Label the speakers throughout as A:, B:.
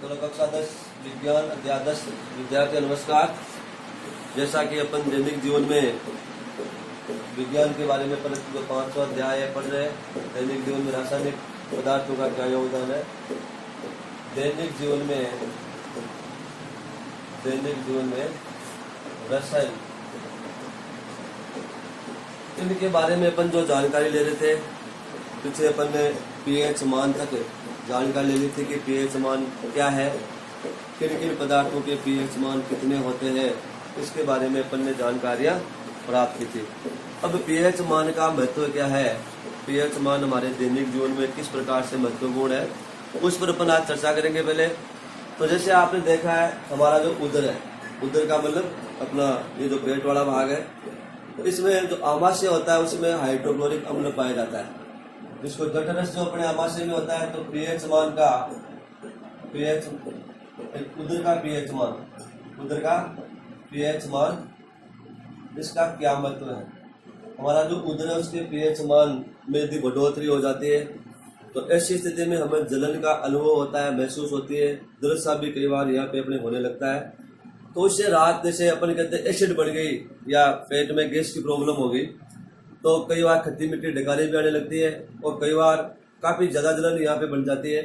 A: चलो कक्षा 10 विज्ञान अध्याय 10 विद्यार्थी नमस्कार। जैसा कि अपन दैनिक जीवन में विज्ञान के बारे में जो 5वां अध्याय पढ़ रहे हैं, दैनिक जीवन में रासायनिक पदार्थों का क्या योगदान है। दैनिक जीवन में रसायन, इनके बारे में अपन जो जानकारी ले रहे थे, पीछे अपन ने पीएच मान तक जानकारी ले ली थी कि पीएच मान क्या है, किन किन पदार्थों के पीएच मान कितने होते हैं, इसके बारे में अपन ने जानकारियां प्राप्त की थी। अब पीएच मान का महत्व क्या है, पीएच मान हमारे दैनिक जीवन में किस प्रकार से महत्वपूर्ण है, उस पर अपन आज चर्चा करेंगे। पहले तो जैसे आपने देखा है, हमारा जो उदर है, उदर का मतलब अपना ये जो पेट वाला भाग है, इसमें जो आमाशय होता है उसमें हाइड्रोक्लोरिक अम्ल पाया जाता है, जिसको जठरस जो अपने आमाशय में होता है। तो पीएच मान का उदर का पीएच मान इसका क्या महत्व है। हमारा जो उदर है उसके पीएच मान में यदि बढ़ोतरी हो जाती है तो ऐसी स्थिति में हमें जलन का अनुभव होता है, महसूस होती है, दर्द सा भी कई बार यहाँ पे अपने होने लगता है। तो उससे रात, जैसे अपन कहते हैं एसिड बढ़ गई या पेट में गैस की प्रॉब्लम हो गई, तो कई बार खट्टी मिट्टी डकारी भी आने लगती है और कई बार काफ़ी ज़्यादा जलन यहाँ पे बन जाती है।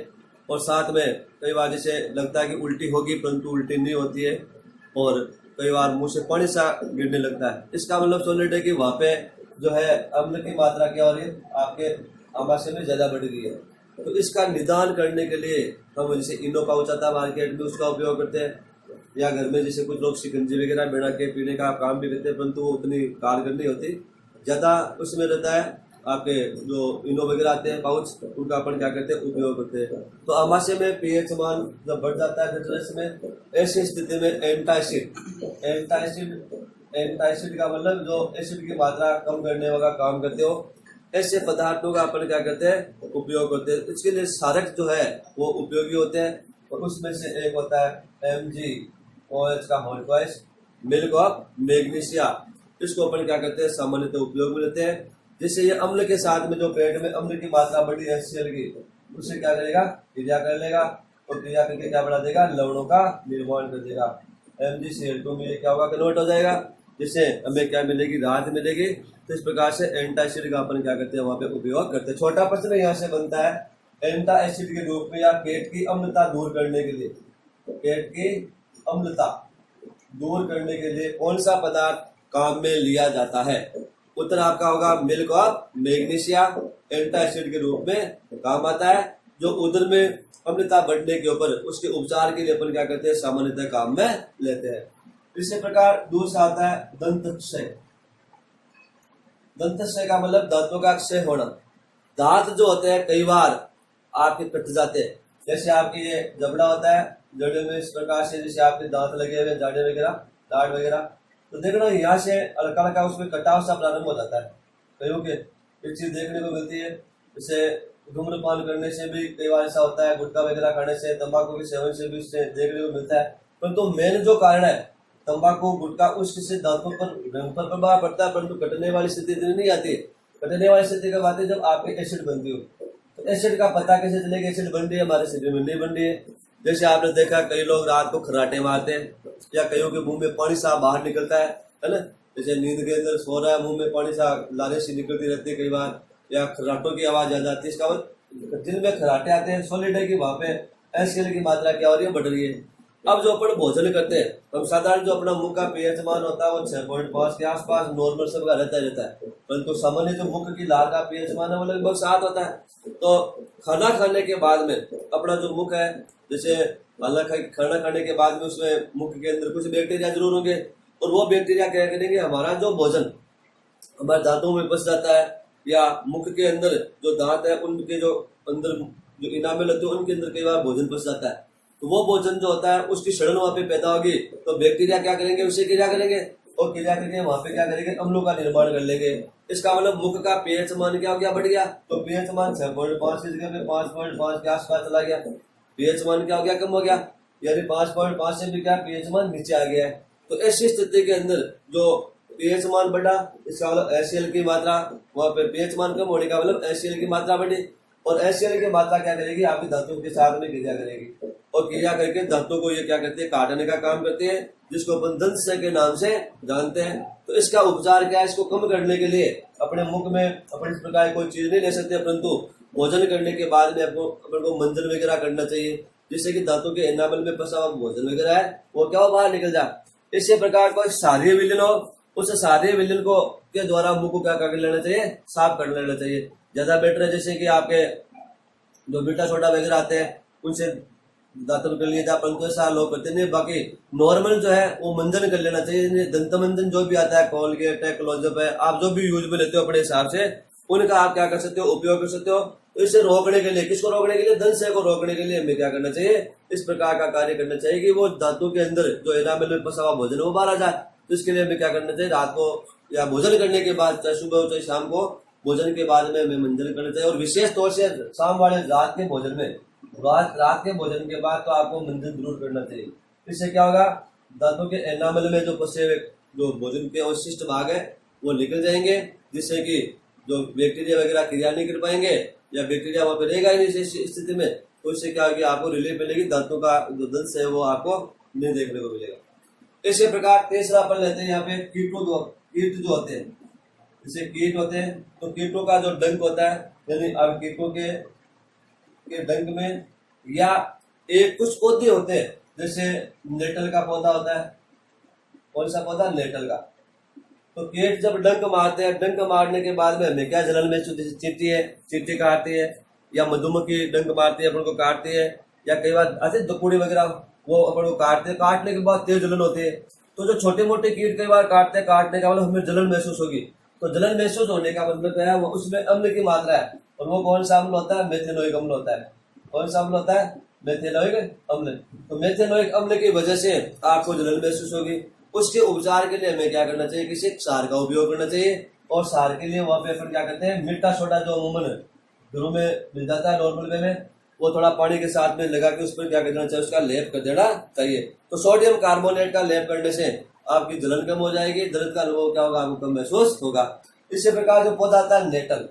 A: और साथ में कई बार जैसे लगता है कि उल्टी होगी, परंतु उल्टी नहीं होती है, और कई बार मुंह से पानी सा गिरने लगता है। इसका मतलब सॉलिड है कि वहाँ पे जो है अम्ल की मात्रा क्या हो रही है, आपके आमाशय में ज़्यादा बढ़ गई है। तो इसका निदान करने के लिए हम जैसे इनो पाउच आता है मार्केट में, उसका उपयोग करते हैं, या घर में जैसे कुछ लोग शिकंजी वगैरह बना के पीने का काम भी करते हैं, परंतु वो उतनी कारगर नहीं होती, ज़्यादा उसमें रहता है। आपके जो इनो वगैरह आते हैं पाउच, उनका अपन क्या करते हैं, उपयोग करते हैं। तो आमाशय में पीएच मान जब बढ़ जाता है जठरस में, ऐसी स्थिति में एंटासिड का मतलब जो एसिड की मात्रा कम करने वाला काम करते हो, ऐसे पदार्थों का अपन क्या करते हैं, उपयोग करते हैं। इसके लिए सारक जो है वो उपयोगी होते हैं, और उसमें से एक होता है MgOH का whole twice, milk of magnesia. इसको अपन क्या करते हैं, सामान्यतः उपयोग में लेते हैं। जिससे ये अम्ल के साथ में जो पेट में अम्ल की मात्रा बढ़ी है HCl की, उससे क्या करेगा, क्रिया कर लेगा, और क्रिया करके क्या बढ़ा देगा, लवणों का निर्माण कर देगा। MgCl2 में ये क्या होगा, कन्वर्ट हो जाएगा, जिससे हमें क्या मिलेगी, राहत मिलेगी। तो इस प्रकार से एंटासिड का अपन क्या करते हैं, वहां पे उपयोग करते हैं। छोटा प्रश्न यहाँ से बनता है, एंटासिड के रूप में या पेट की अम्लता दूर करने के लिए, पेट की अम्लता दूर करने के लिए कौन सा पदार्थ काम में लिया जाता है। उत्तर आपका होगा मिल्क ऑफ मैग्नीशिया, एंटासिड के रूप में काम आता है, जो उदर में अम्लता बढ़ने के ऊपर उसके उपचार के लिए अपन क्या करते हैं, सामान्यतः काम में लेते हैं। इसी प्रकार दूसरा आता है दंतक्षय। दंतक्षय का मतलब दांतों का क्षय होना। दांत जो होते हैं कई बार आपके कट जाते हैं, जैसे आपके ये जबड़ा होता है, जड़े में इस प्रकार से जैसे आपके दांत लगे हुए, जाड़े वगैरह, दाढ़ वगैरह, तो देखना यहाँ से हल्का हल्का उसमें कटाव सा प्रारंभ हो जाता है। कईयों के एक चीज देखने को मिलती है, जैसे धूम्रपान करने से भी कई बार ऐसा होता है, गुटखा वगैरह खाने से, तंबाकू के सेवन से भी इससे देखने को मिलता है। परंतु मेन जो कारण है तंबाकू, गुटखा, उससे दांतों पर प्रभाव पड़ता है, परंतु कटने वाली स्थिति नहीं आती। कटने वाली स्थिति कब आती है, जब आपके एसिड बनती हो। तो एसिड का पता कैसे चलेगा, एसिड बन रही है, हमारे शरीर में नहीं बन रही है। जैसे आपने देखा कई लोग रात को खर्राटे मारते हैं, या कईयों के मुंह में पानी सा बाहर निकलता है ना, जैसे नींद के अंदर सो रहा है, मुंह में पानी सा लाने से निकलती रहती है कई बार, या खर्राटों की आवाज आ जाती है। इसका मतलब जिनमें खर्राटे आते हैं, सॉलिड है कि वहां पे HCl की मात्रा क्या हो रही है, बढ़ रही है। अब जो अपन भोजन करते हैं, तो साधारण जो अपना मुंह का पीएच मान होता है वो 6.5 के आसपास नॉर्मल सबका रहता है, परंतु सामान्य जो मुख की लार का पीएच मान है वो लगभग 7 होता है। तो खाना खाने के बाद में अपना जो मुख है, जैसे खाना खाने के बाद में उसमें मुख के अंदर कुछ बैक्टीरिया जरूर होंगे, और वो बैक्टीरिया क्या करेंगे, हमारा जो भोजन हमारे दांतों में बच जाता है, या मुख के अंदर जो दांत है उनके जो अंदर जो इनामेल होते हैं उनके अंदर कई बार भोजन बच जाता है। तो वो भोजन जो होता है उसकी सड़न वहां पे पैदा होगी, तो बैक्टीरिया क्या करेंगे, उससे क्रिया करेंगे, और क्रिया करके वहां पे क्या करेंगे, अम्लों का निर्माण कर लेंगे। इसका मतलब मुख का पीएच मान क्या हो गया, बढ़ गया। तो पीएच मान 6.5 की जगह पे 5.5 के आसपास चला गया। पीएच मान क्या हो गया, कम हो गया, यानी 5.5 से भी क्या पीएच मान नीचे आ गया है। तो ऐसी स्थिति के अंदर जो पीएच मान बढ़ा, इसका मतलब HCl की मात्रा, वहां पे पीएच मान कम होने का मतलब HCl की मात्रा बढ़ी, और HCl की मात्रा क्या करेगी, आपके दांतों के साथ में क्रिया करेगी। और क्रिया करके दांतों को ये क्या करती है, काटने का काम करती है, जिसको अपन दंत के नाम से जानते हैं। तो इसका उपचार क्या है, इसको कम करने के लिए अपने मुख में अपन इस प्रकार कोई चीज नहीं ले सकते, परंतु भोजन करने के बाद में अपन को मंजन वगैरह करना चाहिए, जिससे कि दांतों के एनामल में फंसा हुआ भोजन वगैरह है वो क्या हो, बाहर निकल जाए। इसी प्रकार कोई क्षारीय विलयन हो, उस क्षारीय विलयन को के द्वारा मुंह को क्या कर लेना चाहिए, साफ कर लेना चाहिए, ज्यादा बेटर है। जैसे कि आपके जो मीठा सोडा वगैरह आते हैं उनसे दातन कर लिया जाए, परंतु ऐसा लोग करते नहीं। बाकी नॉर्मल जो है वो मंजन कर लेना चाहिए। दंत मंजन जो भी आता है, कोलगेट है, क्लोजअप है, आप जो भी यूज में लेते हो अपने हिसाब से उनका आप क्या कर सकते हो, उपयोग कर सकते हो। तो इसे रोकने के लिए, किसको रोकने के लिए, दंत को रोकने के लिए हमें क्या करना चाहिए, इस प्रकार का कार्य करना चाहिए कि वो दांतों के अंदर जो एनामेल में फंसा हुआ भोजन वो बाहर आ जाए। तो इसके लिए हमें क्या करना चाहिए, रात को या भोजन करने के बाद, चाहे सुबह हो चाहे शाम को, भोजन के बाद में हमें मंजन करना चाहिए। और विशेष तौर से शाम वाले रात के भोजन में, रात के भोजन के बाद तो आपको मंजन जरूर करना चाहिए। इससे क्या होगा, दांतों के एनामल में जो फंसे हुए जो भोजन के अवशिष्ट भाग है वो निकल जाएंगे, जिससे कि जो बैक्टीरिया वगैरह क्रिया नहीं कर पाएंगे या बैक्टीरिया वहां पर रहेगा ही नहीं इस स्थिति में। तो इससे क्या होगी, आपको रिलीफ मिलेगी, दांतों का जो दंत है वो आपको नहीं देखने को मिलेगा। इसी प्रकार तीसरा अपन लेते हैं यहाँ पे कीट जो होते हैं, जैसे कीट होते हैं तो कीटों का जो डंक होता है, यानी अब कीटों के डंक में या एक कुछ पौधे होते हैं, जैसे नेटल का पौधा होता है। कौन सा पौधा, नेटल का। तो कीट जब डंक मारते हैं, डंक मारने के बाद में हमें क्या जलन महसूस, जैसे चींटी है, चींटी काटती है, या मधुमक्खी डंक मारती है, अपन को काटती है, या कई बार ऐसे दकुड़ी वगैरह वो अपन को काटते हैं, काटने के बाद तेज जलन होती है। तो जो छोटे मोटे कीट कई बार काटते हैं, काटने का मतलब हमें जलन महसूस होगी। तो जलन महसूस होने का मतलब क्या है, वो उसमें अम्ल की मात्रा है, और वो कौन सा अम्ल होता है, मेथेनोइक अम्ल होता है। कौन सा अम्ल होता है, मेथेनोइक अम्ल। तो मेथेनोइक अम्ल की वजह से आपको जलन महसूस होगी। उसके उपचार के लिए हमें क्या करना चाहिए, किसी क्षार का उपयोग करना चाहिए। और क्षार के लिए वहां पे अपन क्या करते हैं, मीठा सोडा जो अमूमन घरों में मिल जाता है नॉर्मल वे में, वो थोड़ा पानी के साथ में लगा के उस पर क्या करना चाहिए, उसका लेप कर देना चाहिए। तो सोडियम कार्बोनेट का लेप करने से आपकी जलन कम हो जाएगी, दर्द का अनुभव क्या होगा, आपको कम महसूस होगा। इसी प्रकार जो पौधा आता है नेटल,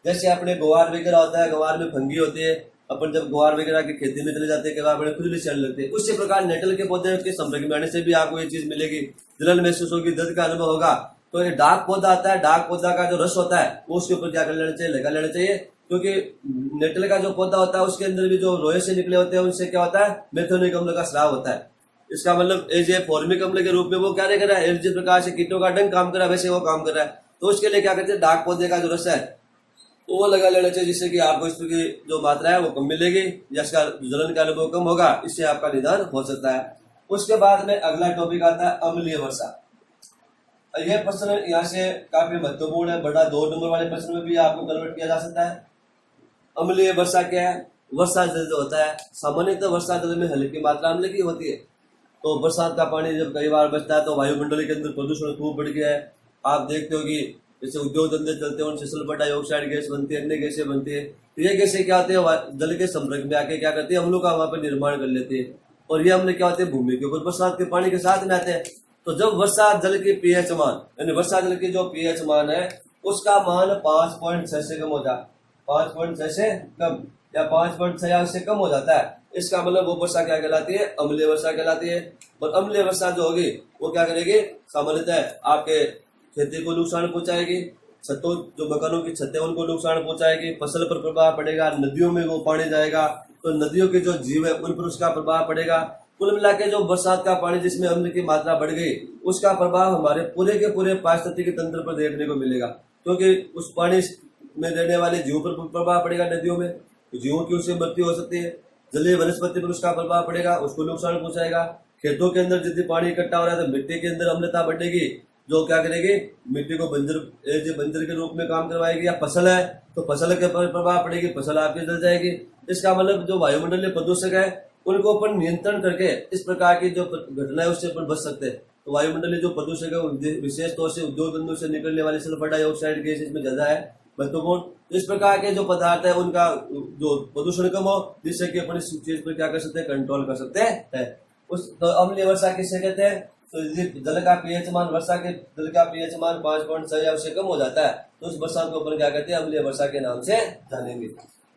A: जैसे अपने ग्वार वगैरह होता है, ग्वार में फंगी होती है, अपन जब ग्वार वगैरह की खेती में चले जाते हैं, ग्वार बड़े खुजली चलने लगते हैं। उसी प्रकार नेटल के पौधे के संपर्क में आने से भी आपको ये चीज मिलेगी, जलन महसूस होगी, दर्द का अनुभव होगा। तो ये डाक पौधा आता है, डाक पौधा का जो रस होता है वो उसके ऊपर क्या कर लेना चाहिए, लगा लेना चाहिए। क्योंकि नेटल का जो पौधा होता है उसके अंदर भी जो रोए से निकले होते हैं उनसे क्या होता है, मेथोनिक अम्ल का स्राव होता है। इसका मतलब एज ए फॉर्मिक अम्ल के रूप में वो क्या कर रहा है, जिस प्रकार से कीटों का डंक काम कर रहा है वैसे वो काम कर रहा है। तो उसके लिए क्या करते हैं, डाक पौधे का जो रस है वो लगा लेना चाहिए, जिससे कि आपको इसकी जो मात्रा है वो कम मिलेगी, या इसका जलन का अनुभव कम होगा, इससे आपका निदान हो सकता है। उसके बाद में अगला टॉपिक आता है अम्लीय वर्षा। यह प्रश्न यहाँ से काफी महत्वपूर्ण है, बड़ा 2 नंबर वाले प्रश्न में भी आपको कन्वर्ट किया जा सकता है। अम्लीय वर्षा क्या है, वर्षा जल जो होता है, सामान्यतः वर्षा जल में हल्की मात्रा अम्ल की होती है। तो बरसात का पानी जब कई बार बचता है तो वायुमंडल के अंदर प्रदूषण खूब बढ़ गया है। आप देखते हो कि जैसे उद्योग धंधे चलते हैं, उनसे सल्फर डाइऑक्साइड गैस बनती है, अन्य गैसें बनती है। तो ये गैसें क्या होते हैं, जल के संपर्क में आके क्या करती है, अम्लों का वहां पर निर्माण कर लेती है। और ये अम्ल क्या होते हैं, भूमि के ऊपर बरसात के पानी के साथ में आते हैं। तो जब वर्षा जल की पीएच मान, यानी वर्षा जल की जो पीएच मान है उसका मान 5.6 से कम हो जाए, 5.6 से कम या 5.6 से कम हो जाता है, इसका मतलब वो वर्षा क्या कहलाती है, अम्लीय वर्षा कहलाती है। और अम्लीय वर्षा जो होगी वो क्या करेगी, सामान्यतः आपके खेती को नुकसान पहुंचाएगी, छतों जो मकानों की छतें उनको नुकसान पहुंचाएगी, फसल पर प्रभाव पड़ेगा, नदियों में वो पानी जाएगा तो नदियों के जो जीव है उन पर उसका प्रभाव पड़ेगा। कुल मिला के जो बरसात का पानी जिसमें अम्ल की मात्रा बढ़ गई उसका प्रभाव हमारे पूरे के पूरे पारिस्थितिक तंत्र पर देखने को मिलेगा, क्योंकि उस पानी में रहने वाले जीवों पर प्रभाव पड़ेगा, नदियों में जीवों की उससे मृत्यु हो सकती है, जलीय वनस्पति पर उसका प्रभाव पड़ेगा, उसको नुकसान पहुंचाएगा। खेतों के अंदर जितनी पानी इकट्ठा हो रहा है तो मिट्टी के अंदर अम्लता बढ़ेगी, जो क्या करेगी, मिट्टी को बंजर के रूप में काम करवाएगी। या फसल है तो फसल के पर प्रभाव पड़ेगी, फसल आपकी जल जाएगी। इसका मतलब जो वायुमंडलीय प्रदूषक है उनको अपन नियंत्रण करके इस प्रकार की जो घटनाएं उससे अपन बच सकते हैं। तो वायुमंडलीय जो प्रदूषक है विशेष तौर से उद्योग धंधों से निकलने वाली सल्फर डाइऑक्साइड गैस इसमें ज्यादा है महत्वपूर्ण। इस प्रकार के जो पदार्थ है उनका जो प्रदूषण कम हो, जिससे कि अपन इस चीज पर क्या कर सकते हैं, कंट्रोल कर सकते हैं। उस तो अम्लीय वर्षा किसे कहते हैं, तो जल का पीएच मान, वर्षा के जल का पीएच मान 5.6 या उससे कम हो जाता है तो उस बरसात को अपन क्या कहते हैं, अम्लीय वर्षा के नाम से जानेंगे।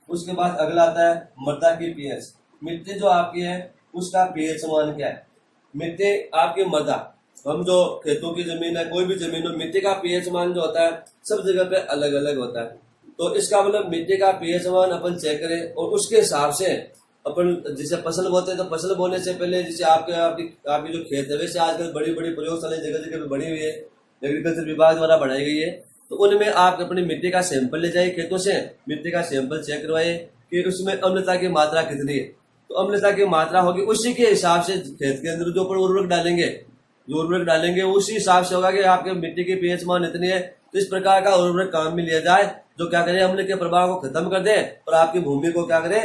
A: उसके बाद अगला आता है मृदा की पीएच। मिट्टी जो आपकी है उसका पीएच मान क्या है। मिट्टी आपकी मृदा, हम जो खेतों की जमीन है, कोई भी जमीन हो, मिट्टी का पीएच मान जो होता है सब जगह पे अलग अलग होता है। तो इसका मतलब मिट्टी का पीएच मान अपन चेक करें और उसके हिसाब से अपन जैसे फसल बोते हैं तो फसल बोने से पहले जैसे आपकी जो खेत है, वैसे आजकल बड़ी बड़ी प्रयोगशालाएं जगह जगह पे बनी हुई है, एग्रीकल्चर विभाग द्वारा बनाई गई है। तो उनमें आप अपनी मिट्टी का सैंपल ले जाइए खेतों से, मिट्टी का सैंपल चेक करवाइए कि उसमें अम्लता की मात्रा कितनी है। तो अम्लता की मात्रा होगी, उसी के हिसाब से खेत के अंदर जो उर्वरक डालेंगे उसी हिसाब से होगा कि आपके मिट्टी की पीएच मान इतनी है। तो इस प्रकार का उर्वरक काम में लिया जाए जो क्या करे, अम्ल के प्रभाव को खत्म कर दे और आपकी भूमि को क्या करे,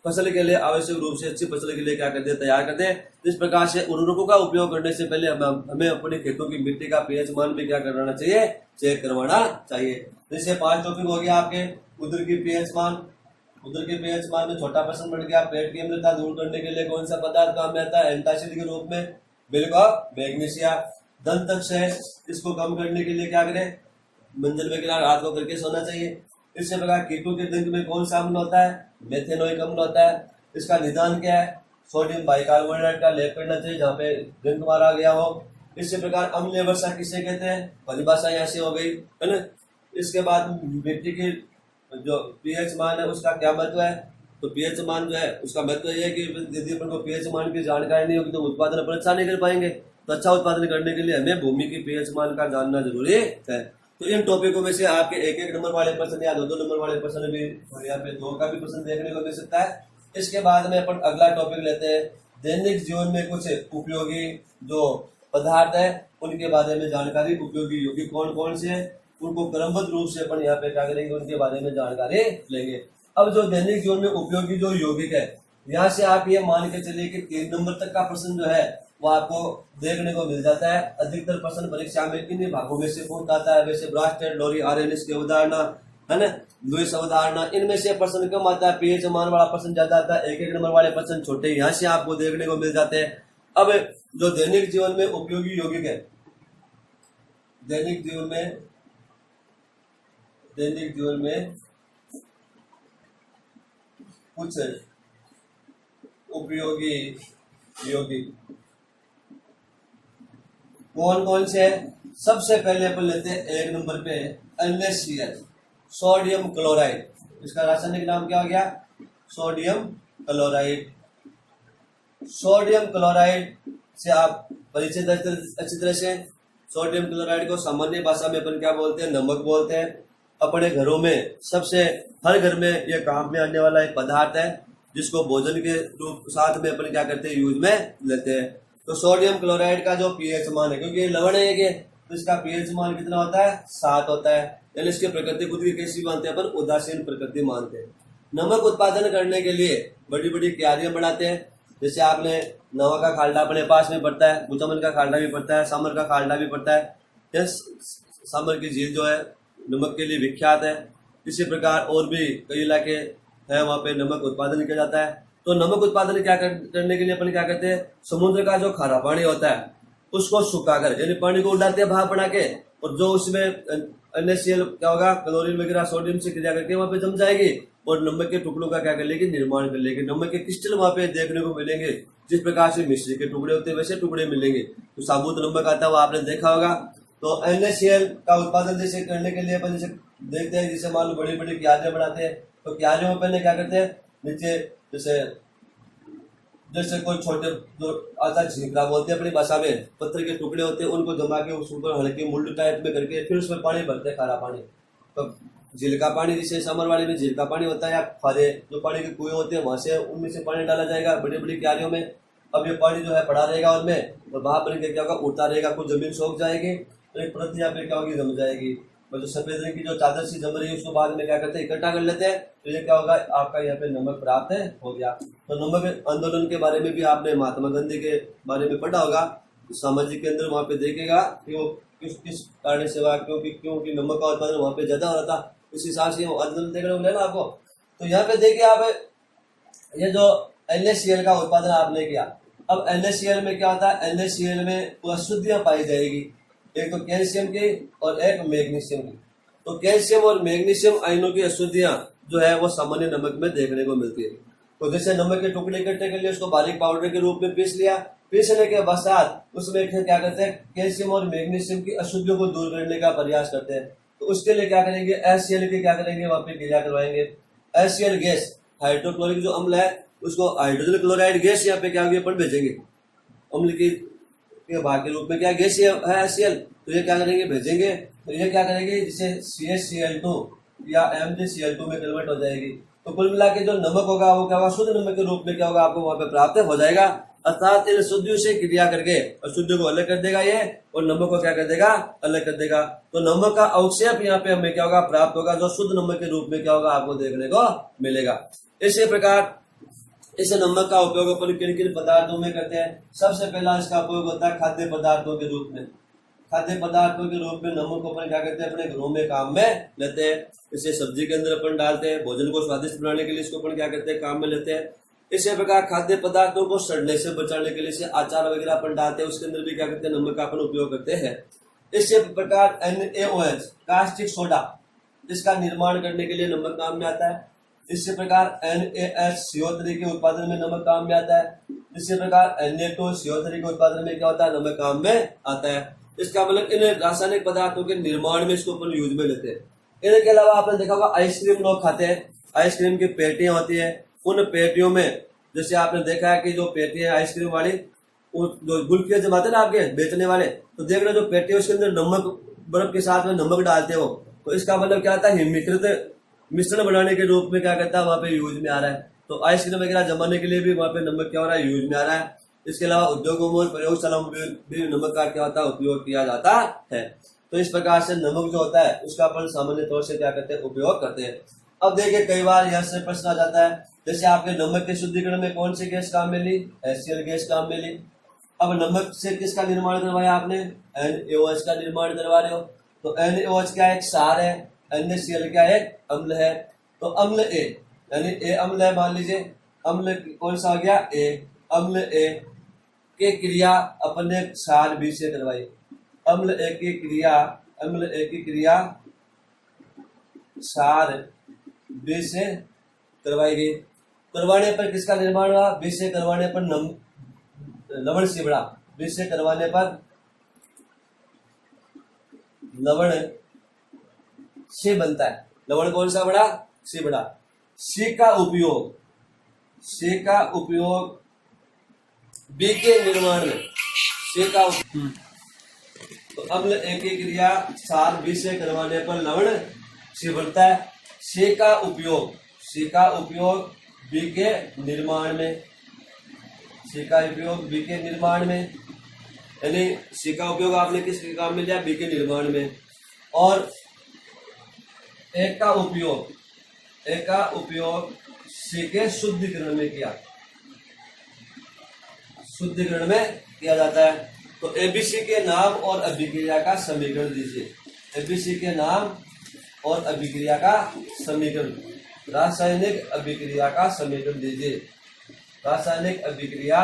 A: फसल के लिए आवश्यक रूप से अच्छी फसल के लिए क्या कर दे, तैयार कर दे। तो इस प्रकार से उर्वरकों का उपयोग करने से पहले हमें अपने खेतों की मिट्टी का पीएच मान भी क्या करवाना चाहिए, चेक करवाना चाहिए। जैसे 5 टॉपिक हो गया आपके उदर की पीएच मान। उदर के पीएच मान में छोटा प्रश्न बढ़ गया, पेट की अम्लता दूर करने के लिए कौन सा पदार्थ काम में आता है, एंटासिड के रूप में बिल्कुल मैग्नीशिया। दंत है, इसको कम करने के लिए क्या करें, मंजन वगैरह रात को करके सोना चाहिए। इसी प्रकार कीटों के डंक में कौन सा अम्ल होता है, मेथेनोइक अम्ल होता है। इसका निदान क्या है, सोडियम बाइकार्बोनेट का लेप करना चाहिए जहाँ पे डंक मारा गया हो। इसी प्रकार अम्लीय वर्षा किसे कहते हैं, परिभाषा यहाँ से हो गई है ना। इसके बाद मिट्टी की जो पीएच मान है उसका क्या महत्व है। तो पीएच मान जो है उसका महत्व यह है कि यदि अपन को पीएच मान की जानकारी नहीं होगी तो उत्पादन अपन अच्छा नहीं कर पाएंगे। तो अच्छा उत्पादन करने के लिए हमें भूमि की पीएच मान का जानना जरूरी है। तो इन टॉपिकों में से आपके 1-1 नंबर वाले प्रश्न या 2-2 नंबर वाले प्रश्न भी, और यहाँ पे 2 का भी प्रश्न देखने को मिल सकता है। इसके बाद में अपन अगला टॉपिक लेते हैं, दैनिक जीवन में कुछ उपयोगी जो पदार्थ है उनके बारे में जानकारी। उपयोगी योगी कौन कौन से, उनको क्रमबद्ध रूप से अपन यहाँ पे क्या करेंगे, उनके बारे में जानकारी लेंगे। अब जो दैनिक जीवन में उपयोगी जो यौगिक है, यहाँ से आप ये मान के चलिए कि 3 नंबर तक का प्रश्न जो है वो आपको देखने को मिल जाता है। अधिकतर प्रश्न परीक्षा में इन्हीं भागों में से पूछ आता है। वैसे ब्रास्टेड, लोरी, आर्यनिस की अवधारणा है ना, लुईस अवधारणा, इनमें से प्रश्न कम आता है। पीएच मान वाला प्रश्न ज्यादा आता है, 1-1 नंबर वाले प्रश्न छोटे यहाँ से आपको देखने को मिल जाते हैं। अब जो दैनिक जीवन में उपयोगी यौगिक है, दैनिक जीवन में कुछ उपयोगी यौगिक कौन कौन से है। सबसे पहले अपन लेते हैं 1 नंबर पे NaCl, सोडियम क्लोराइड। इसका रासायनिक नाम क्या हो गया, सोडियम क्लोराइड। सोडियम क्लोराइड से आप परिचित अच्छी तरह से। सोडियम क्लोराइड को सामान्य भाषा में अपन क्या बोलते हैं, नमक बोलते हैं। अपने घरों में सबसे हर घर में यह काम में आने वाला एक पदार्थ है जिसको भोजन के रूप साथ में अपन क्या करते हैं, यूज में लेते हैं। तो सोडियम क्लोराइड का जो पीएच मान है, क्योंकि ये लवण है ये, तो इसका पीएच मान कितना होता है, 7 होता है। यानी इसकी प्रकृति खुद की कैसी मानते हैं अपन, उदासीन प्रकृति मानते हैं। नमक उत्पादन करने के लिए बड़ी बड़ी क्यारियां बनाते हैं। जैसे आपने नवा का खाल्डा अपने पास में पड़ता है, बुचमन का खाल्डा भी पड़ता है, सामर का खाल्डा भी पड़ता है। सामर की झील जो है नमक के लिए विख्यात है। इसी प्रकार और भी कई इलाके हैं वहाँ पे नमक उत्पादन किया जाता है। तो नमक उत्पादन करने के लिए अपन क्या करते हैं, समुद्र का जो खारा पानी होता है उसको सुखाकर, यानी पानी को उड़ाते हैं भाप बना के, और जो उसमें NaCl क्या होगा, क्लोरीन वगैरह सोडियम से क्रिया करके वहाँ पे जम जाएगी और नमक के टुकड़ों का क्या कर लेगी, निर्माण कर लेगी। नमक के क्रिस्टल वहाँ पे देखने को मिलेंगे। जिस प्रकार से मिश्री के टुकड़े होते हैं वैसे टुकड़े मिलेंगे। तो साबुत नमक आता है वो आपने देखा होगा। तो NaCl का उत्पादन जैसे करने के लिए अपन जैसे देखते हैं, जैसे मान लो बड़ी बड़ी क्यारियां बनाते हैं, तो क्यारियों में पहले क्या करते हैं, नीचे जैसे कोई छोटे जो आता झींकरा बोलते हैं अपनी भाषा में, पत्थर के टुकड़े होते हैं, उनको जमा के उस ऊपर हल्की मुल्ड टाइप में करके फिर उसमें पानी भरते हैं, खारा पानी। तो झील का पानी, जैसे समर वाले में झील का पानी होता है, या खारे जो पानी के कुएं होते हैं वहां से उनमें से पानी डाला जाएगा बड़ी बड़ी क्यारियों में। अब ये पानी जो है पड़ा रहेगा उनमें, और भाप बन के क्या होगा, उड़ता रहेगा। कुछ जमीन सूख जाएगी तो एक परत यहाँ पे क्या होगी, जम जाएगी। और जो सफेद रंग की जो चादर सी जम रही है उसको बाद में क्या करते हैं, इकट्ठा कर लेते हैं। तो ये क्या होगा, आपका यहाँ पे नमक प्राप्त हो गया। तो नमक आंदोलन के बारे में भी आपने महात्मा गांधी के बारे में पढ़ा होगा। सामाजिक के अंदर वहाँ पे देखेगा कि वो किस कारण से हुआ, क्योंकि नमक का उत्पादन वहाँ पे ज्यादा हो रहा था, उस हिसाब से वो आंदोलन देखने को मिला आपको। तो यहाँ पे देखिए आप, ये जो NaCl का उत्पादन आपने किया। अब NaCl में क्या होता है, NaCl में अशुद्धियां पाई जाएगी, एक तो कैल्शियम की और एक मैग्नीशियम की। तो कैल्शियम और मैग्नीशियम आयनों की अशुद्धियां जो है वो सामान्य नमक में देखने को मिलती है। तो जैसे नमक के टुकड़े इकट्ठे कर लिए, उसको बारीक पाउडर के रूप में पीस लिया। पीसने के पश्चात उसमें क्या करते हैं, कैल्शियम और मैग्नीशियम की अशुद्धियों को दूर करने का प्रयास करते हैं। तो उसके लिए क्या करेंगे, HCl के क्या करेंगे, वहां पे क्रिया करवाएंगे। HCl गैस, हाइड्रोक्लोरिक जो अम्ल है, उसको हाइड्रोजन क्लोराइड गैस यहाँ पे क्या होगी, अपन भेजेंगे अम्ल की के भाग के रूप में। क्या गैस है HCl, तो ये क्या करेंगे, भेजेंगे। तो ये क्या करेंगे, जिसे CaCl2 या MgCl2 में कन्वर्ट हो जाएगी। तो कुल मिला के जो नमक होगा वो क्या होगा, शुद्ध नमक के रूप में क्या होगा, आपको वहां पे प्राप्त हो जाएगा। अर्थात इन शुद्धियों से क्रिया करके अशुद्ध को अलग कर देगा ये, और नमक को क्या कर देगा, अलग कर देगा। तो नमक का अवक्षेप यहाँ पे हमें क्या होगा, प्राप्त होगा, जो शुद्ध नमक के रूप में क्या होगा, आपको देखने को मिलेगा। इसी प्रकार इस नमक का उपयोग अपन किन किन पदार्थों में करते हैं। सबसे पहला इसका उपयोग होता है खाद्य पदार्थों के रूप में। खाद्य पदार्थों के रूप में नमक को अपन क्या करते हैं, अपने घरों में काम में लेते हैं। इसे सब्जी के अंदर अपन डालते हैं, भोजन को स्वादिष्ट बनाने के लिए इसको अपन क्या करते हैं, काम में लेते हैं। इसी प्रकार खाद्य पदार्थों को सड़ने से बचाने के लिए इसे अचार वगैरह अपन डालते हैं, उसके अंदर भी क्या करते हैं, नमक का अपन उपयोग करते हैं। इसी प्रकार NaOH कास्टिक सोडा, इसका निर्माण करने के लिए नमक काम में आता है। इसी प्रकार NaHCO3 के उत्पादन में नमक काम में आता है। इसी प्रकार Na2CO3 के उत्पादन में क्या होता है, नमक काम में आता है। इसका मतलब इन रासायनिक पदार्थों के निर्माण में इसको अपन यूज में लेते हैं। इनके अलावा आपने देखा होगा आइसक्रीम लोग खाते हैं, आइसक्रीम की पेटियां होती है, उन पेटियों में जैसे आपने देखा है कि जो पेटी है आइसक्रीम वाली, जो गुल्फियां जमाते हैं ना आपके बेचने वाले, तो देख रहे जो पेटी है उसके अंदर नमक, बर्फ के साथ में नमक डालते हो। तो इसका मतलब क्या होता है, हिमिकृत मिश्रण बनाने के रूप में क्या करता है, वहां पे यूज में आ रहा है। तो आइसक्रीम वगैरह जमाने के लिए भी वहां पे नमक क्या हो रहा है, यूज में आ रहा है। इसके अलावा उद्योगों में, प्रयोगशालाओं में भी नमक का क्या होता है, उपयोग किया जाता है। तो इस प्रकार से नमक जो होता है उसका अपन सामान्य तौर से क्या करते हैं, उपयोग करते हैं। अब देखिए कई बार यहाँ से प्रश्न आ जाता है, जैसे आपके नमक के शुद्धिकरण में कौन सी गैस काम में ली, HCl गैस काम में ली। अब नमक से किसका निर्माण करवाया आपने, NaOH का निर्माण करवा रहे हो। तो NaOH क्या एक क्षार है, NaCl क्या एक अम्ल है। तो अम्ल A यानी A अम्ल है, मान लीजिए अम्ल कौन सा हो गया, A। अम्ल A के क्रिया अपन ने क्षार B से करवाई। अम्ल A की क्रिया, अम्ल A की क्रिया क्षार B से करवाई गई। करवाने पर किसका निर्माण हुआ, B से करवाने पर लवण से बड़ा, B से करवाने पर लवण से बनता है। लवण कौन सा बड़ा, C बड़ा। C का उपयोग B के निर्माण में, C का तो अम्ल A की क्रिया क्षार B से करवाने पर लवण C बनता है। C का उपयोग B के निर्माण में, C का उपयोग B के निर्माण में, यानी C का उपयोग आपने किसके काम में लिया, B के निर्माण में। और A का उपयोग C के शुद्धिकरण में किया, शुद्धिकरण में किया जाता है। तो ABC के नाम और अभिक्रिया का समीकरण दीजिए। ABC के नाम और अभिक्रिया का समीकरण, रासायनिक अभिक्रिया का समीकरण दीजिए। रासायनिक अभिक्रिया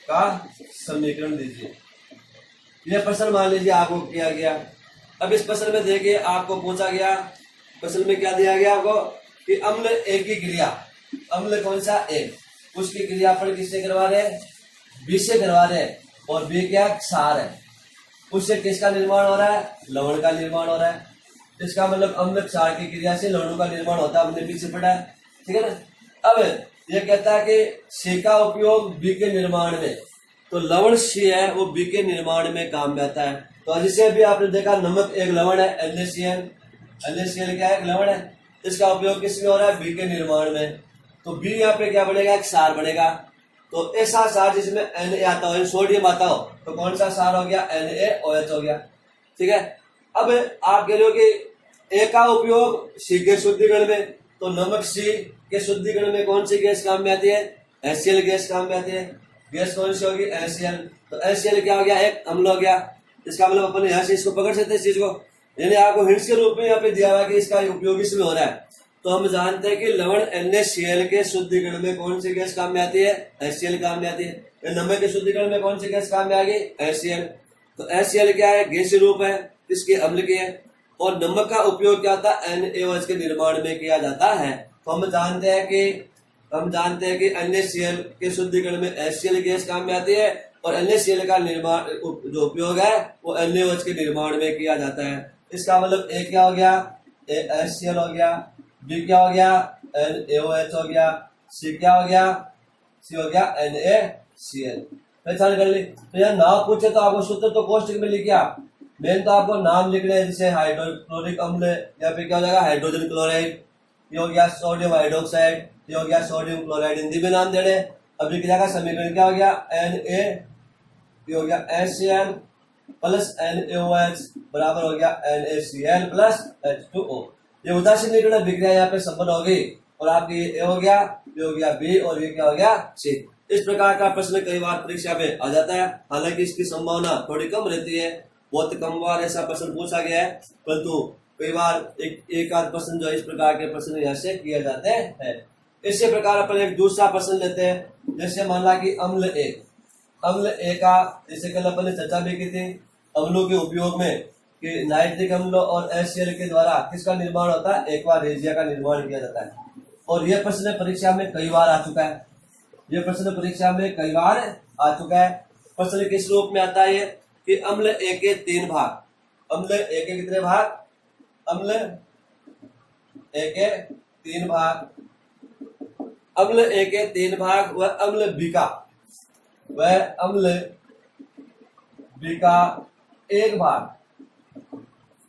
A: का समीकरण दीजिए। यह प्रश्न मान लीजिए आपको किया गया। अब इस प्रश्न में देखिए आपको पूछा गया, प्रश्न में क्या दिया गया आपको कि अम्ल A की क्रिया, अम्ल कौन सा A, उसकी क्रिया पर किससे करवा रहे हैं, B से करवा रहे हैं। और B क्या क्षार है, उससे किसका निर्माण हो रहा है, लवण का निर्माण हो रहा है। इसका मतलब अम्ल क्षार की क्रिया से लवणों का निर्माण होता है, हमने पीछे पढ़ा है, ठीक है ना। अब ये कहता है कि C का उपयोग B के निर्माण में, तो लवण C है वो B के निर्माण में काम में आता है। तो जैसे अभी आपने देखा नमक एक लवण है, NaCl क्या है, एक लवण है। इसका उपयोग किसमें हो रहा है, B के निर्माण में। तो B यहाँ पे क्या बनेगा, एक क्षार बनेगा। तो ऐसा क्षार जिसमें Na आता हो, सोडियम आता हो, तो कौन सा क्षार हो गया, NaOH हो गया, ठीक है। अब आप कह रहे हो कि A का उपयोग C के शुद्धिकरण में, तो नमक C के शुद्धिकरण में कौन सी गैस काम में आती है, HCl गैस काम में आती है। गैस कौन सी होगी, HCl। तो HCl क्या हो गया, एक अम्ल हो गया। इसका मतलब अपन यहाँ से इसको पकड़ सकते हैं, इस चीज को, यानी आपको हिंट्स के रूप में यहाँ पे दिया हुआ कि इसका उपयोग इसमें हो रहा है। तो हम जानते हैं कि लवण NaCl के शुद्धिकरण में कौन सी गैस काम में आती है, HCl काम में आती है। नमक के शुद्धिकरण में कौन सी गैस काम में आ गई, HCl। तो HCl क्या है, गैसीय रूप है, किसके, अम्ल के है। और नमक का उपयोग क्या होता है, NaOH के निर्माण में किया जाता है। तो हम जानते हैं कि हम जानते हैं कि NaCl के शुद्धिकरण में HCl गैस काम में आती है और NaCl का निर्माण जो उपयोग है वो NaOH के निर्माण में किया जाता है। इसका मतलब A क्या हो गया, HCl हो गया, B क्या हो गया, NaOH हो गया, C क्या हो गया, C हो गया NaCl। पहचान कर ली। तो यह नाम पूछे तो आपको सूत्र तो कोष्टक में लिखिए आप, मेन तो आपको नाम लिखने हैं, जैसे हाइड्रोक्लोरिक अम्ल या फिर क्या हो जाएगा हाइड्रोजन क्लोराइड, ये हो गया सोडियम हाइड्रोक्साइड, ये हो गया सोडियम क्लोराइड, हिंदी में नाम देने। अब लिख जाएगा समीकरण क्या हो गया Na, ये हो गया HCl प्लस NaOH बराबर हो गया NaCl प्लस H2O। ये उदासीन निकलना विक्रिया यहाँ पे संपन्न हो गई और आपकी A हो गया, ये हो गया B और ये क्या हो गया C। इस प्रकार का प्रश्न कई बार परीक्षा में आ जाता है, हालांकि इसकी संभावना थोड़ी कम रहती है, बहुत कम बार ऐसा प्रश्न पूछा गया है, परंतु कई बार एक आध प्रश्न जो इस प्रकार के प्रश्न यहाँ से किए जाते हैं। इसी प्रकार अपन एक दूसरा प्रश्न लेते हैं, जैसे मान ला कि अम्ल ए का, जैसे कल अपन ने चर्चा भी की थी अम्लों के उपयोग में कि नाइट्रिक अम्ल और HCl के द्वारा किसका निर्माण होता है, एक्वा रेजिया का निर्माण किया जाता है। और यह प्रश्न परीक्षा में कई बार आ चुका है, यह प्रश्न परीक्षा में कई बार आ चुका है। प्रश्न किस रूप में आता है कि अम्ल ए के 3 भाग, अम्ल ए के कितने भाग, अम्ल ए के 3 भाग, अम्ल ए के 3 भाग व अम्ल बी का, वह अम्ल बी का 1 भाग,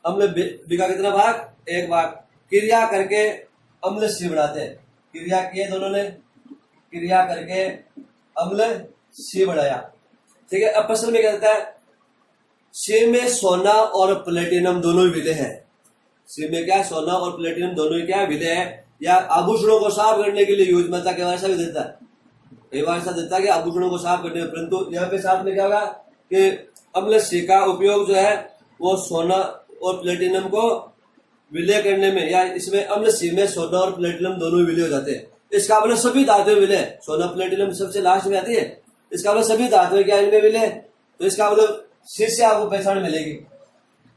A: अम्ल बी का कितना भाग, 1 भाग, क्रिया करके अम्ल सी बनाते हैं। क्रिया किए दोनों ने, क्रिया करके अम्ल सी बनाया, ठीक है। अब प्रश्न में कहता है सी में सोना और प्लेटिनम दोनों ही विलय है, सी में क्या सोना और प्लेटिनम दोनों ही क्या विलय है, या आभूषणों को साफ करने के लिए यूज में था, कई बार ऐसा भी देता है, कई बार ऐसा देता है कि आभूषणों को साफ करने, परंतु यहाँ पे साथ में क्या होगा कि अम्ल सी का उपयोग जो है वो सोना और प्लेटिनम को विलय करने में, या इसमें अम्ल सी में सोना और प्लेटिनम दोनों विलय हो जाते हैं। इसका मतलब सभी धातुएं विलय, सोना प्लेटिनम सबसे लास्ट में आती है, इसका मतलब सभी धातुएं क्या इनमें विलय, तो इसका मतलब शीर्ष से आपको पहचान मिलेगी।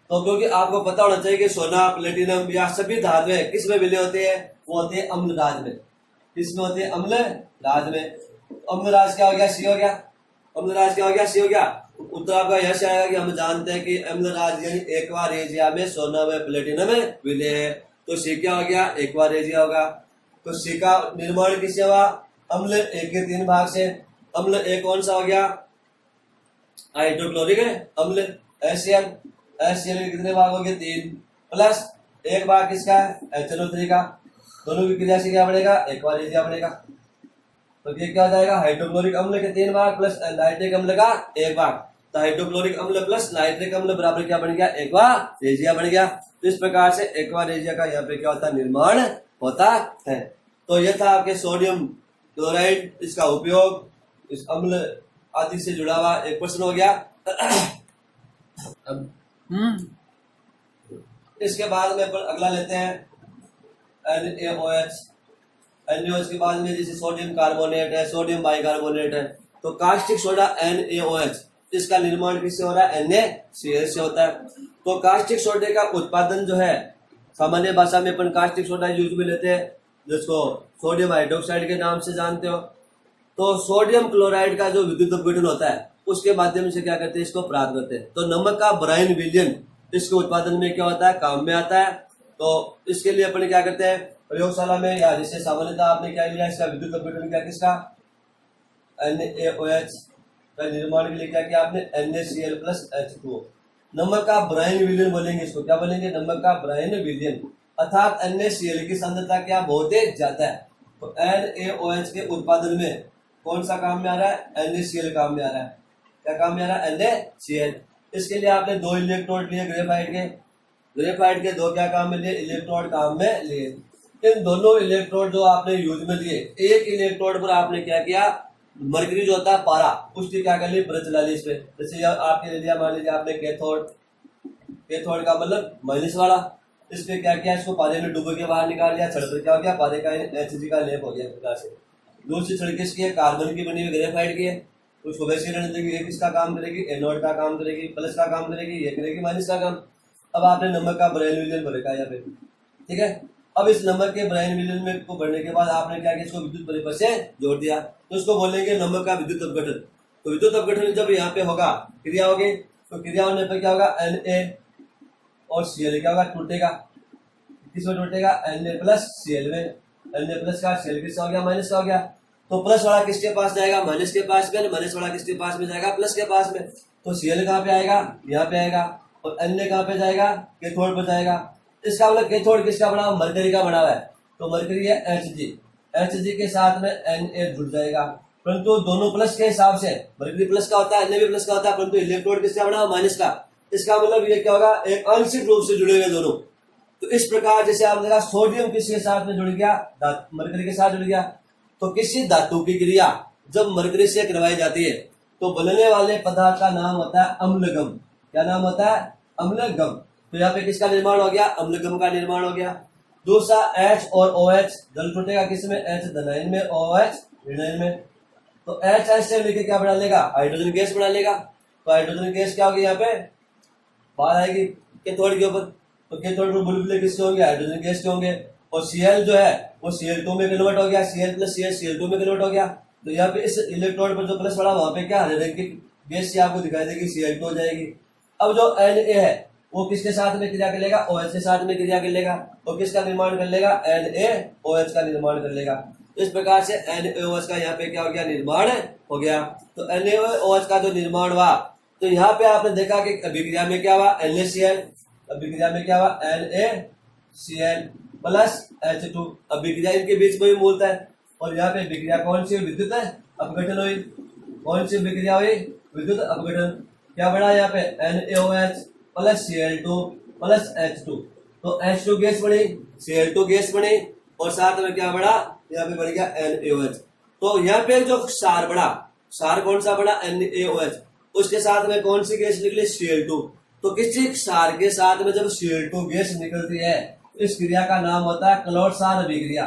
A: तो क्योंकि आपको पता होना चाहिए कि सोना प्लेटिनम या सभी धातुएं किस में विलय होते हैं, वो होते हैं अम्ल राज में, किसमें होते हैं, अम्ल राज में। अम्ल राज क्या हो गया, सी हो गया, अम्ल राज क्या हो गया, सी हो गया। उत्तर आपका यह से आएगा कि हम जानते हैं कि अम्ल राज यानी एक्वा रेजिया में सोना व प्लेटिनम विलय है, तो सी क्या हो गया, एक्वा रेजिया होगा। तो सी का निर्माण किससे हुआ, अम्ल ए के 3 भाग से। अम्ल ए कौन सा हो गया, हाइड्रोक्लोरिक अम्ल HCl, HCl के कितने भाग हो गए, 3 प्लस 1 भाग किसका है, HNO3 का, दोनों की क्रिया से क्या बनेगा, एक्वा रेजिया बनेगा। तो ये क्या हो जाएगा, हाइड्रोक्लोरिक अम्ल के 3 भाग प्लस नाइट्रिक अम्ल का 1 भाग, तो हाइड्रोक्लोरिक अम्ल प्लस नाइट्रिक अम्ल बराबर क्या बन गया, एक्वा रेजिया बन गया। तो इस प्रकार से एक्वा रेजिया का यहाँ पे क्या होता है, निर्माण होता है। तो यह था आपके सोडियम क्लोराइड, इसका उपयोग इस अम्ल आदि से जुड़ा हुआ एक प्रश्न हो गया। अब इसके बाद में अगला लेते हैं NaOH। NaOH के बाद में जैसे सोडियम कार्बोनेट है, सोडियम बाइकार्बोनेट है, तो कास्टिक सोडा NaOH, इसका निर्माण किससे हो रहा है, NaCl से होता है। तो कास्टिक सोडे का उत्पादन जो है, सामान्य भाषा में अपन कास्टिक सोडा यूज में लेते हैं, जिसको सोडियम हाइड्रोक्साइड के नाम से जानते हो। तो सोडियम क्लोराइड का जो विद्युत अपघटन होता है उसके माध्यम से क्या करते हैं, इसको प्राप्त करते हैं। तो नमक का ब्राइन विलयन इसके उत्पादन में क्या होता है, काम में आता है। तो इसके लिए अपन क्या करते हैं, प्रयोगशाला में या जैसे सामान्यतः आपने क्या लिया, इसका विद्युत अपघटन किया, किसका, NaOH का निर्माण के लिए क्या किया आपने, NaCl प्लस H2O। नमक का ब्राइन विलयन बोलेंगे इसको, क्या बोलेंगे, नमक का ब्राइन विलयन, अर्थात NaCl की सांद्रता क्या बहुत ज्यादा है। तो NaOH के उत्पादन में कौन सा काम में आ रहा है, NaCl काम में आ रहा है। क्या काम में आ रहा है, NaCl। इसके लिए आपने 2 इलेक्ट्रोड लिए ग्रेफाइट के, ग्रेफाइट के 2 क्या काम में लिए, इलेक्ट्रोड काम में लिए। इन दोनों इलेक्ट्रोड जो आपने यूज में लिए, एक इलेक्ट्रोड पर आपने क्या किया, मरकरी जो होता है पारा, उसकी क्या कर ली, ब्रज चला ली इस पे। जैसे आपने ले लिया, मान लीजिए आपने कैथोड, कैथोड का मतलब माइनस वाला, इस पे क्या किया, इसको पारे में डूबो के बाहर निकाल लिया, छड़ क्या हो गया, पारे का Hg का लेप हो गया प्रकार से। दूसरी छड़ किसकी है, कार्बन की बनी हुई ग्रेफाइट की है, उसको वैसे रहने देगी, ये किसका काम करेगी, एनोड का काम करेगी, प्लस का काम करेगी, ये करेगी माइनस का काम। अब आपने नमक का ब्राइन विलयन रखा यहाँ पे, ठीक है। अब इस नंबर के ब्राइन मिलियन में को बढ़ने के बाद आपने क्या किया, इसको विद्युत परिपथ से जोड़ दिया, तो इसको बोलेंगे नंबर का विद्युत अपघटन। तो विद्युत अपघटन जब यहाँ पे होगा, क्रिया होगी, तो क्रिया होने पर क्या होगा, Na और Cl क्या होगा, टूटेगा। किसमें टूटेगा, Na प्लस Cl में। Na प्लस का Cl किसका हो गया, माइनस का हो गया। तो प्लस वाला किसके पास जाएगा, माइनस के पास में, माइनस वाला किसके पास में जाएगा, प्लस के पास में। तो Cl कहाँ पे आएगा, यहाँ पे आएगा, और Na कहाँ पे जाएगा, कैथोड पे जाएगा। इसका मतलब कैथोड किसका बना हुआ, मरकरी का बना हुआ है, तो मरकरी है Hg के साथ में Na जुड़ जाएगा, परंतु दोनों प्लस के हिसाब से, मरकरी प्लस का होता है, Na भी प्लस का होता है, परंतु इलेक्ट्रोड किसका बना हुआ, माइनस का। इसका मतलब ये क्या होगा, एक आंशिक रूप से जुड़े हुए दोनों। तो इस प्रकार जैसे आपने देखा सोडियम किसके साथ में जुड़ गया, मरकरी के साथ जुड़ गया। तो किसी धातु की क्रिया जब मरकरी से करवाई जाती है तो बनने वाले पदार्थ का नाम होता है अम्लगम। क्या नाम होता है, अम्लगम। तो यहाँ पे किसका निर्माण हो गया, अम्लगम का निर्माण हो गया। दूसरा H और OH, जल टूटेगा किसमें, H धनायन में, OH ऋणायन में। तो H से लेके क्या बना लेगा, हाइड्रोजन गैस बना लेगा। तो हाइड्रोजन गैस क्या होगी, यहाँ पे बाहर आएगी कैथोड के ऊपर। तो कैथोड पर बुलबुले किसके होंगे, हाइड्रोजन गैस के होंगे। और Cl जो है वो Cl2 में कन्वर्ट हो गया, Cl प्लस Cl2 में कन्वर्ट हो गया। तो यहाँ पे इस इलेक्ट्रोड पर जो प्लस वाला वहां पे क्या हरे रंग की गैस से आपको दिखाई देगी, Cl2 हो जाएगी। अब जो Na है वो किसके साथ में क्रिया कर लेगा, OH के साथ में क्रिया कर लेगा, और किसका निर्माण कर लेगा, NaOH का निर्माण कर लेगा। इस प्रकार से NaOH का यहाँ पे क्या हो गया, निर्माण हो गया। तो NaOH का जो निर्माण हुआ, तो यहाँ पे आपने देखा कि अभिक्रिया में क्या हुआ, NaCl, अभिक्रिया में क्या हुआ, NaCl प्लस H2। अभिक्रिया इनके बीच में भी मूलता है। और यहाँ पे विक्रिया कौन सी, विद्युत अपघटन हुई। कौन सी विक्रिया हुई, विद्युत अपघटन। क्या बना यहाँ पे, NaOH plus Cl2 plus H2। तो H2 गैस बनी, Cl2 गैस बनी, और साथ में क्या बना, यहाँ पे बन गया NaOH। तो यहाँ पे जो क्षार बना, क्षार कौन सा बना, NaOH, उसके साथ में कौन सी गैस निकली, Cl2। तो किसी क्षार के साथ में जब Cl2 गैस निकलती है, इस क्रिया का नाम होता है क्लॉट-सार अभिक्रिया।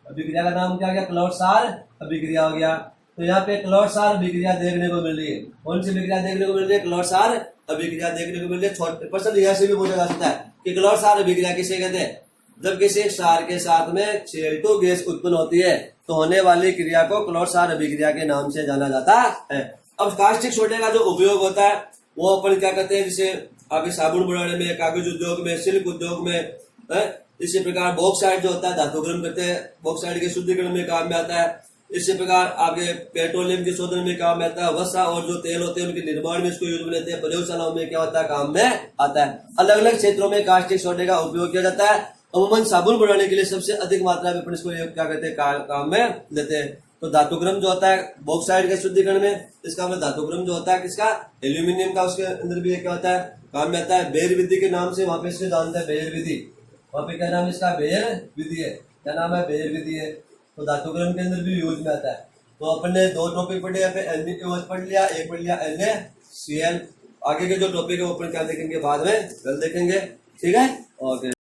A: अभिक्रिया का नाम क्या हो गया, क्लॉट-सार अभिक्रिया हो गया। तो यहाँ पे क्लॉट-सार अभिक्रिया देखने को मिल रही है। कौन सी अभिक्रिया देखने को मिल रही है, क्लॉट-सार अभिक्रिया देखने को मिल रही है। छोटे प्रश्न यहाँ से भी पूछा जा सकता है कि क्लॉट-सार अभिक्रिया किसे कहते हैं, जब किसी क्षार के साथ में Cl2 गैस उत्पन्न होती है तो होने वाली क्रिया को क्लॉट-सार अभिक्रिया के नाम से जाना जाता है। अब कास्टिक सोडे का जो उपयोग होता है वो अपन क्या कहते हैं, जैसे आपके साबुन बनाने में, कागज उद्योग में, सिल्क उद्योग में, इसी प्रकार बॉक्साइड जो होता है धातु गर्म करते हैं, बॉक्साइड के शुद्धिकरण में काम में आता है। इसी प्रकार आपके पेट्रोलियम के शोधन में काम में आता है। वसा और जो तेल होते हैं उनके निर्माण में इसको यूज में लेते हैं। प्रयोगशालाओं में क्या होता है, काम में आता है। अलग अलग क्षेत्रों में कास्टिक सोडे का उपयोग किया जाता है। अमूमन साबुन बनाने के लिए सबसे अधिक मात्रा में इसको क्या कहते हैं, काम में लेते हैं। तो धातुक्रम जो होता है बॉक्साइड के शुद्धिकरण में, इसका मतलब धातुक्रम जो होता है किसका, एल्यूमिनियम का, उसके अंदर भी क्या होता है, काम में आता है। बेयर विधि के नाम से वहां पे इसको जानते हैं, बेयर विधि। वहां पे क्या नाम है इसका, बेयर विधि है। क्या नाम है, बेयर विधि है। तो धातुक्रम के अंदर भी यूज में आता है। तो अपन ने दो टॉपिक पढ़े, यहाँ पे NaOH पढ़ लिया, एक पढ़ लिया NaCl। आगे के जो टॉपिक है वो अपन क्या देखेंगे, बाद में कल देखेंगे। ठीक है, ओके।